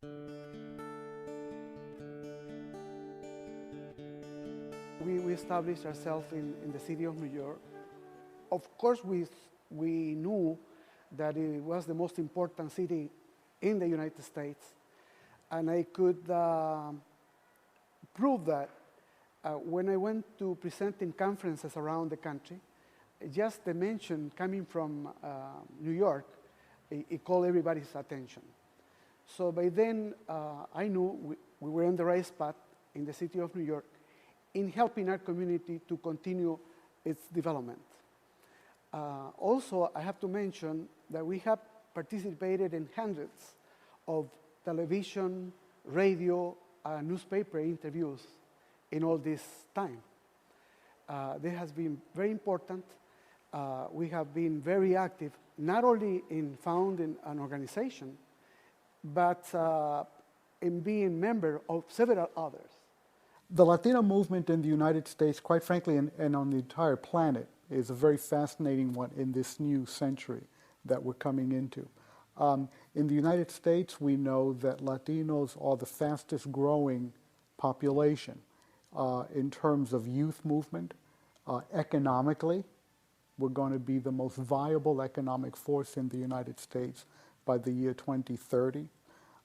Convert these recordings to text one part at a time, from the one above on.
We established ourselves in the city of New York. Of course, we knew that it was the most important city in the United States, and I could prove that when I went to present in conferences around the country. Just the mention coming from New York, it called everybody's attention. So by then, I knew we were on the right path in the city of New York in helping our community to continue its development. Also, I have to mention that we have participated in hundreds of television, radio, newspaper interviews in all this time. That has been very important. We have been very active, not only in founding an organization, but in being member of several others. The Latino movement in the United States, quite frankly, and on the entire planet, is a very fascinating one in this new century that we're coming into. In the United States, we know that Latinos are the fastest growing population in terms of youth movement. Economically, we're going to be the most viable economic force in the United States by the year 2030.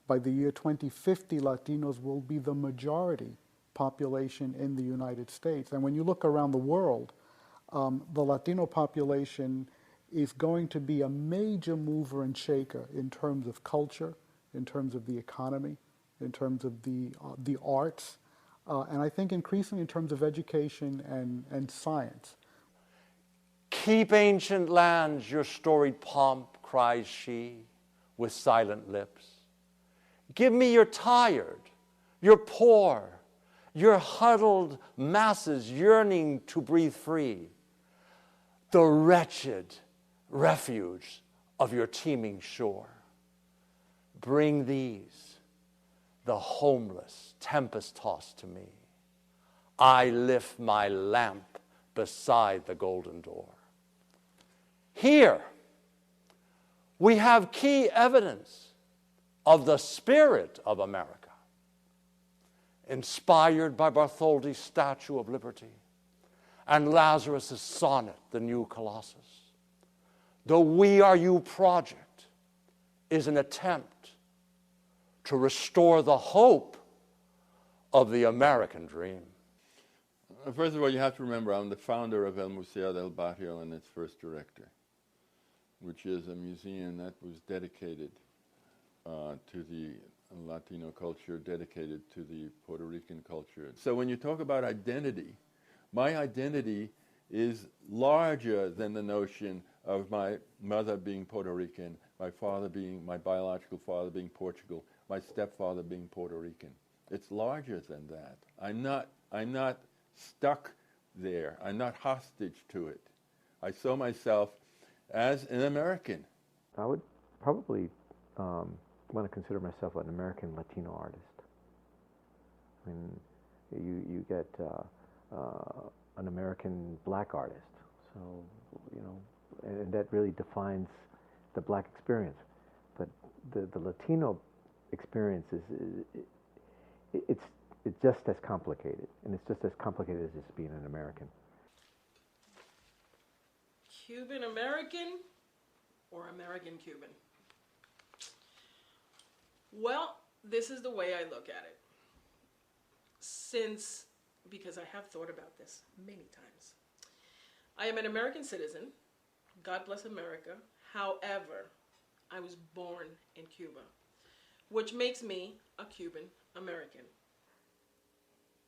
By the year 2050, Latinos will be the majority population in the United States. And when you look around the world, the Latino population is going to be a major mover and shaker in terms of culture, in terms of the economy, in terms of the arts, and I think increasingly in terms of education and science. Keep ancient lands your storied pomp, cries she, with silent lips. Give me your tired, your poor, your huddled masses yearning to breathe free, the wretched refuge of your teeming shore. Bring these, the homeless, tempest-tossed to me. I lift my lamp beside the golden door. Here, we have key evidence of the spirit of America, inspired by Bartholdi's Statue of Liberty and Lazarus' sonnet, The New Colossus. The We Are You project is an attempt to restore the hope of the American dream. First of all, you have to remember I'm the founder of El Museo del Barrio and its first director, which is a museum that was dedicated to the Latino culture, dedicated to the Puerto Rican culture. So when you talk about identity, my identity is larger than the notion of my mother being Puerto Rican, my biological father being Portugal, my stepfather being Puerto Rican. It's larger than that. I'm not stuck there. I'm not hostage to it. I saw myself as an American. I would probably want to consider myself an American Latino artist. I mean, you get an American black artist, so and that really defines the black experience. But the Latino experience it's just as complicated, and it's just as complicated as just being an American. Cuban American or American Cuban? Well, this is the way I look at it. Because I have thought about this many times. I am an American citizen. God bless America. However, I was born in Cuba, which makes me a Cuban American.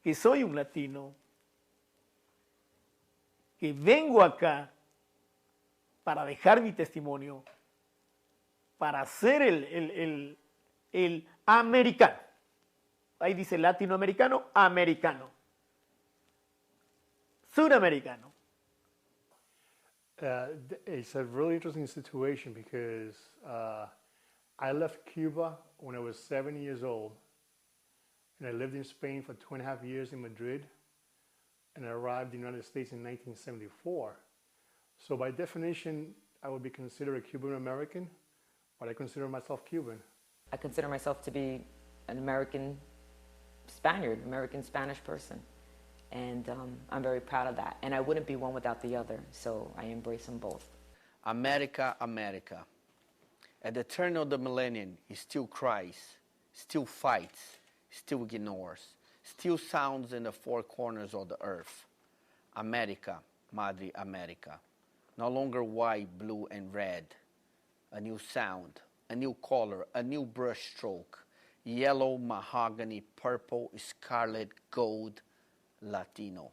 Que soy un latino, que vengo acá para dejar mi testimonio, para ser el americano. Ahí dice latinoamericano, americano. Sudamericano. It's a really interesting situation because I left Cuba when I was 7 years old, and I lived in Spain for 2.5 years in Madrid, and I arrived in the United States in 1974. So by definition, I would be considered a Cuban American, but I consider myself Cuban. I consider myself to be an American Spaniard, American Spanish person. And I'm very proud of that. And I wouldn't be one without the other, so I embrace them both. America, America. At the turn of the millennium, he still cries, still fights, still ignores, still sounds in the four corners of the earth. America, Madre America. No longer white, blue, and red. A new sound, a new color, a new brush stroke. Yellow, mahogany, purple, scarlet, gold, Latino.